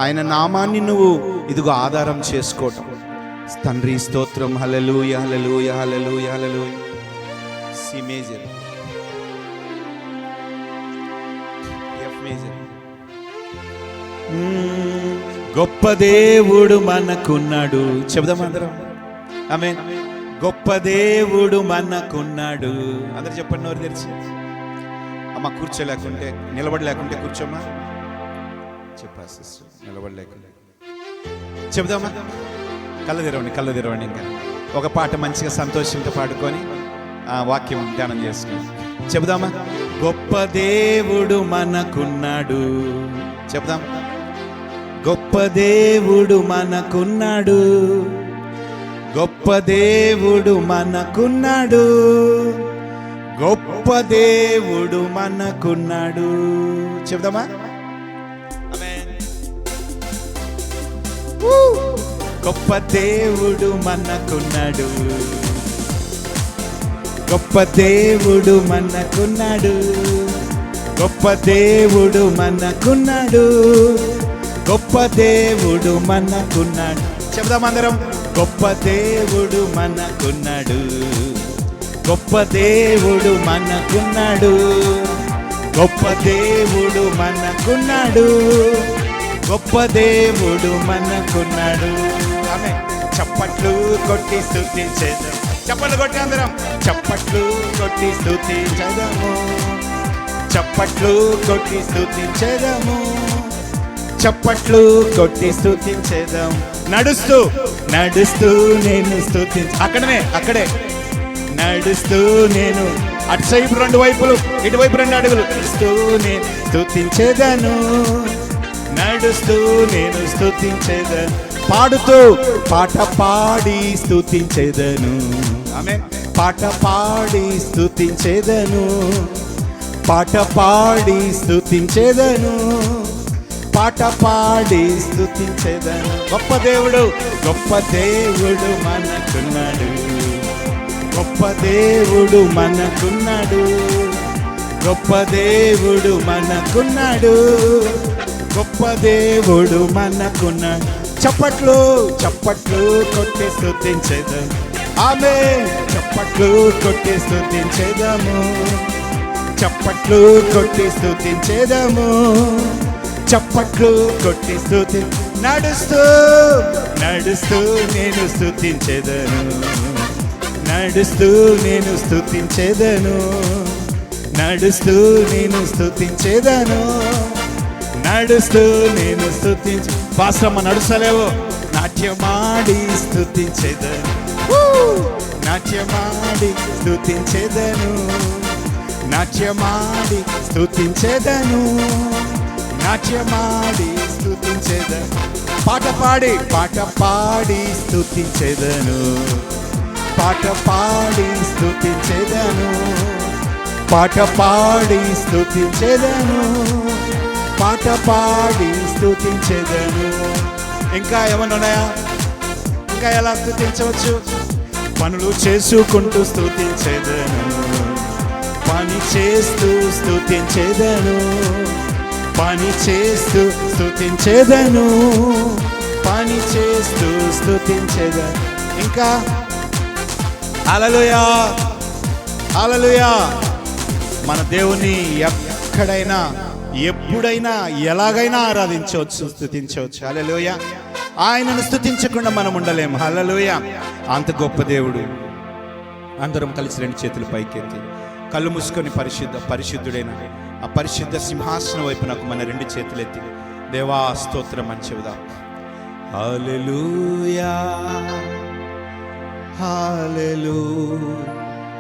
ఆయన నామాన్ని నువ్వు ఇదిగో ఆధారం చేసుకోవటం. తండ్రి స్తోత్రం. Hallelujah hallelujah hallelujah hallelujah. C major, F major. గొప్ప దేవుడు మనకున్నాడు. చెబుదాం అందరం. ఆమేన్. గొప్ప దేవుడు మనకున్నాడు. అందరు చెప్పండి నోరు తెరిచి. అమ్మ కూర్చోలేకుంటే, నిలబడలేకుంటే కూర్చోమ్మా. చెప్పా సిస్టర్, నిలబడలేకుంటే చెబుదామా. కళ్ళ తెరవండి. ఇంకా ఒక పాట మంచిగా సంతోషంతో పాడుకొని ఆ వాక్యం ధ్యానం చేసుకుని చెబుదామా. గొప్ప దేవుడు మనకున్నాడు. చెబుదాం. గొప్ప దేవుడు మనకున్నాడు. గొప్ప దేవుడు మనకున్నాడు. గొప్ప దేవుడు మనకున్నాడు. చెబుదామా. గొప్ప దేవుడు మనకున్నాడు. గొప్ప దేవుడు మనకున్నాడు. గొప్ప దేవుడు మనకున్నాడు. గొప్ప దేవుడు మనకున్నాడు. చెబుదాం అందరం. గొప్ప దేవుడు మనకున్నాడు. గొప్ప దేవుడు మనకున్నాడు. గొప్ప దేవుడు మనకున్నాడు. గొప్ప దేవుడు మనకున్నాడు. ఆమె చప్పట్లు కొట్టి స్తుతించేద్దాం. చప్పట్లు కొట్టి అందరం. చప్పట్లు కొట్టి స్తుతించేదము. చప్పట్లు కొట్టి స్తుతించేదము. చప్పట్లు కొట్టి స్తుతించేదాం. నడుస్తూ నడుస్తూ నేను అక్కడే నడుస్తూ నేను అటు సైపు 2 వైపులు, ఇటువైపు 2 అడుగులు నడుస్తూ నేను స్తుతించేదను. నడుస్తూ నేను స్తుతించేదను. పాడుతూ పాట పాడి స్తుతించేదను. ఆమేన్. పాట పాడి స్తుతించేదను. పాట పాడి స్తుతించేదను. పాట పాడి స్తుతించేదను. గొప్ప దేవుడు మనకున్నాడు. గొప్ప దేవుడు మనకున్నాడు. గొప్ప దేవుడు మనకున్నాడు. గొప్ప దేవుడు మనకున్నాడు. చప్పట్లు కొట్టి స్తుతించేదము. ఆమేన్. చప్పట్లు కొట్టి స్తుతించేదము. చప్పట్లు కొట్టి స్తుతించేదము. చప్పట్లు కొట్టి నడుస్తూ నేను స్తుతించేదను. నడుస్తూ నేను స్తుతించేదను. నడుస్తూ నేను స్తుతించేదను. నడుస్తూ నేను పాస్రమ్మ నడుస్తలేవు. నాట్యమాడి స్తుతించేదను. నాట్యమాడి స్తుతించేదను. నాట్యమాడి స్తుతించేదను. నాట్యమాడి స్తుతించేదను. పాట పాడి స్తుతించేదను. పాట పాడి స్తుతించేదను. పాట పాడి స్తుతించేదను. పాట పాడి స్తుతించెదను. ఇంకా ఏమన్నా ఉన్నాయా? ఇంకా ఎలా స్తుతించవచ్చు? పనులు చేసుకుంటూ స్తుతించెదను, పని చేస్తూ స్తుతించెదను, పని చేస్తూ స్తుతించెదను, పని చేస్తూ స్తుతించెదను. ఇంకా హల్లెలూయా, హల్లెలూయా. మన దేవుని ఎక్కడైనా ఎప్పుడైనా ఎలాగైనా ఆరాధించవచ్చు, స్తుతించవచ్చు. హల్లెలూయా. ఆయనను స్తుతించకుండా మనం ఉండలేము. హల్లెలూయా. అంత గొప్ప దేవుడు. అందరం కలిసి రెండు చేతులు పైకెత్తి కళ్ళు మూసుకొని పరిశుద్ధుడైన ఆ పరిశుద్ధ సింహాసనం వైపు నాకు మన రెండు చేతులు ఎత్తి దేవా స్తోత్రం అని చెబుదాం. హల్లెలూయా, హల్లెలూయా.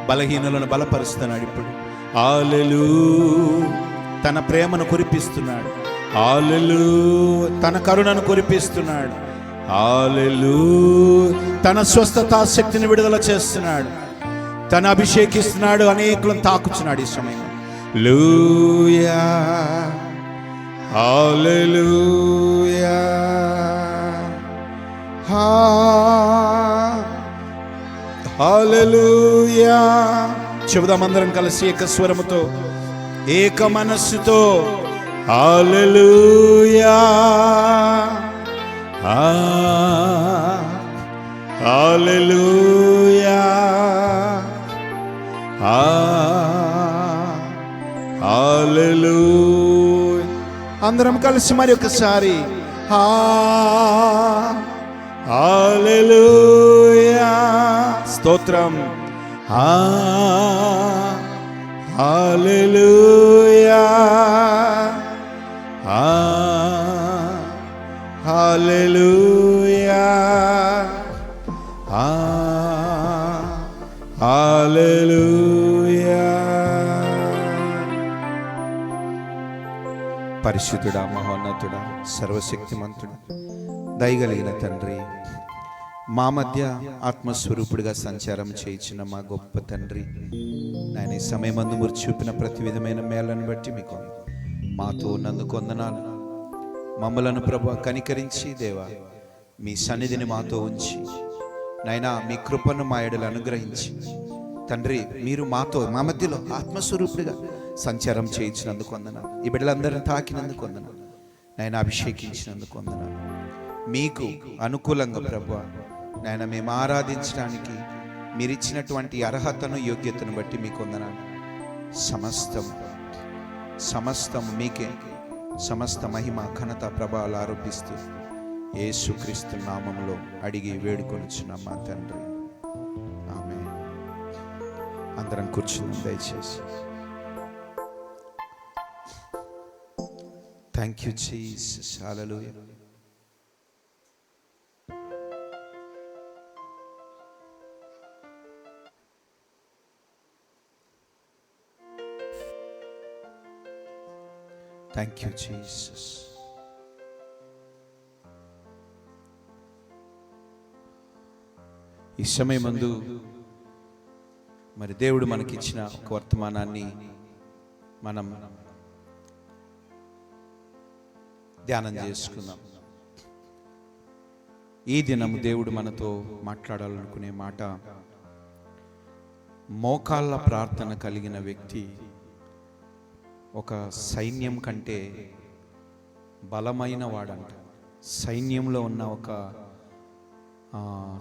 బలహీనులను బలపరుస్తున్నాడు ఇప్పుడు. హల్లెలూయా. తన ప్రేమను కురిపిస్తున్నాడు. హల్లెలూయా. తన కరుణను కురిపిస్తున్నాడు. హల్లెలూయా. తన స్వస్థతా శక్తిని విడుదల చేస్తున్నాడు. తను అభిషేకిస్తున్నాడు. అనేకులను తాకుచున్నాడు ఈ సమయంలో. లూయా, హల్లెలూయా, హల్లెలూయా. చెబుదాం అందరం కలిసి ఏక స్వరముతో, ఏక మనస్సుతో. హల్లెలూయా, హల్లెలూయా, హల్లెలూయా. అందరం కలిసి మరి ఒకసారి హల్లెలూయా. స్తోత్రం. హల్లెలూయా, హల్లెలూయా, హల్లెలూయా. పరిశుద్ధుడా, మహోన్నతుడా, సర్వశక్తిమంతుడా, దయగలిగిన తండ్రి, మా మధ్య ఆత్మస్వరూపుడిగా సంచారం చేయించిన మా గొప్ప తండ్రి, నాయన ఈ సమయమందు మీరు చూపిన ప్రతి విధమైన మేలను బట్టి మీకు మాతో ఉన్నందుకు వందనాలు. మమ్మలను ప్రభు కనికరించి దేవా మీ సన్నిధిని మాతో ఉంచి నాయనా మీ కృపను మా ఎడలు అనుగ్రహించి తండ్రి మీరు మాతో మా మధ్యలో ఆత్మస్వరూపుడిగా సంచారం చేయించినందుకు వందనాలు. ఈ బిడ్డలందరిని తాకినందుకు వందనాలు. నాయన అభిషేకించినందుకు వందనాలు. మీకు అనుకూలంగా ప్రభువా నాయన మేము ఆరాధించడానికి మీరు ఇచ్చినటువంటి అర్హతను యోగ్యతను బట్టి మీకు వందనాలు. సమస్తము మీకే సమస్త మహిమ ఘనత ప్రభావాలు ఆరోపిస్తూ యేసుక్రీస్తు నామములో అడిగి వేడుకొనుచున్నాం మా తండ్రి. ఆమేన్. అందరం కూర్చున్నాం దయచేసి. Thank you Jesus. Hallelujah. Thank you Jesus. ఈ సమయమందు మరి దేవుడు మనకిచ్చిన ఒక వర్తమానాన్ని మనం ధ్యానం చేసుకుందాం. ఈ దినం దేవుడు మనతో మాట్లాడాలనుకునే మాట, మోకాళ్ళ ప్రార్థన కలిగిన వ్యక్తి ఒక సైన్యం కంటే బలమైన వాడంట. సైన్యంలో ఉన్న ఒక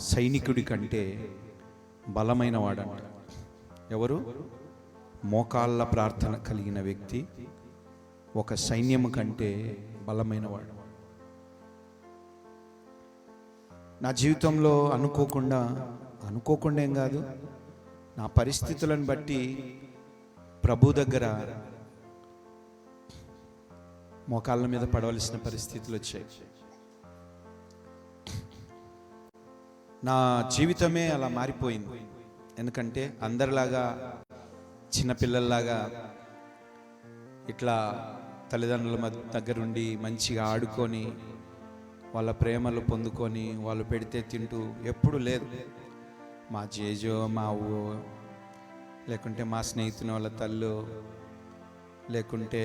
సైనికుడి కంటే బలమైన వాడంట. ఎవరు? మోకాళ్ళ ప్రార్థన కలిగిన వ్యక్తి ఒక సైన్యం కంటే బలమైన వాడు. నా జీవితంలో అనుకోకుండా ఏం కాదు, నా పరిస్థితులను బట్టి ప్రభు దగ్గర మోకాళ్ళ మీద పడవలసిన పరిస్థితులు వచ్చాయి. నా జీవితమే అలా మారిపోయింది. ఎందుకంటే అందరిలాగా చిన్నపిల్లల్లాగా ఇట్లా తల్లిదండ్రుల దగ్గరుండి మంచిగా ఆడుకొని వాళ్ళ ప్రేమలు పొందుకొని వాళ్ళు పెడితే తింటూ ఎప్పుడు లేదు. మా జేజో, మా ఊ, లేకుంటే మా స్నేహితుని వాళ్ళ తల్లు, లేకుంటే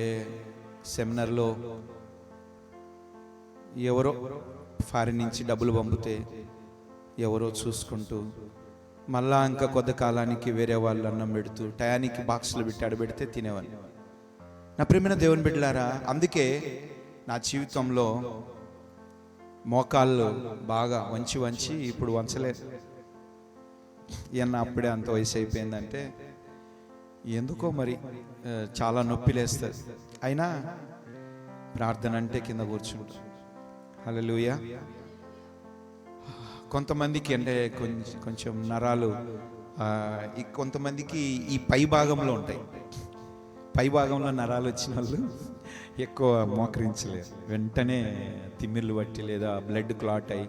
సెమినార్లో ఎవరో ఫారిన్ నుంచి డబ్బులు పంపితే ఎవరో చూసుకుంటూ మళ్ళా ఇంకా కొద్ది కాలానికి వేరే వాళ్ళు అన్నం పెడుతూ టయానికి బాక్సులు పెట్టి పెడితే తినేవాడిని. నా ప్రియమైన దేవుని బిడ్డలారా, అందుకే నా జీవితంలో మోకాళ్ళు బాగా వంచి ఇప్పుడు వంచలేదు. ఈయన అప్పుడే అంత వయసు అయిపోయిందంటే ఎందుకో మరి చాలా నొప్పి లేస్తుంది. అయినా ప్రార్థన అంటే కింద కూర్చుంటాం. హల్లెలూయా. కొంతమందికి అంటే కొంచెం నరాలు కొంతమందికి ఈ పై భాగంలో ఉంటాయి. పై భాగంలో నరాలు వచ్చిన వాళ్ళు ఎక్కువ మోకరించలేరు, వెంటనే తిమ్మిర్లు పట్టి లేదా బ్లడ్ క్లాట్ అయ్యి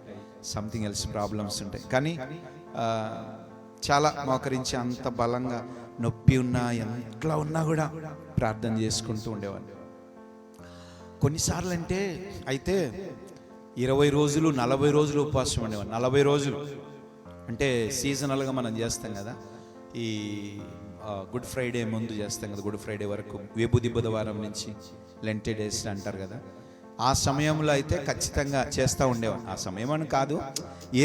సంథింగ్ ఎల్స్ ప్రాబ్లమ్స్ ఉంటాయి. కానీ చాలా మోకరించి అంత బలంగా నొప్పి ఉన్నా ఎంతలా ఉన్నా కూడా ప్రార్థన చేసుకుంటూ ఉండేవాడిని. కొన్నిసార్లు అయితే 20 రోజులు 40 రోజులు ఉపవాసం ఉండేవాడిని. 40 రోజులు అంటే సీజనల్గా మనం చేస్తాం కదా, ఈ గుడ్ ఫ్రైడే ముందు చేస్తాం కదా, గుడ్ ఫ్రైడే వరకు విభూది బుధవారం నుంచి లెంటే డేస్ అంటారు కదా, ఆ సమయంలో అయితే ఖచ్చితంగా చేస్తూ ఉండేవాడిని. ఆ సమయం అని కాదు,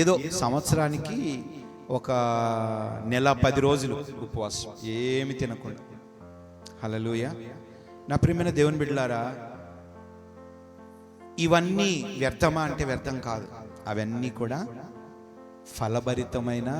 ఏదో సంవత్సరానికి ఒక నెల 10 రోజులు ఉపవాసం ఏమి తినకుండా. హల్లెలూయా. నా ప్రియమైన దేవుని బిడ్డలారా, ఇవన్నీ వ్యర్థమా అంటే వ్యర్థం కాదు. అవన్నీ కూడా ఫలభరితమైన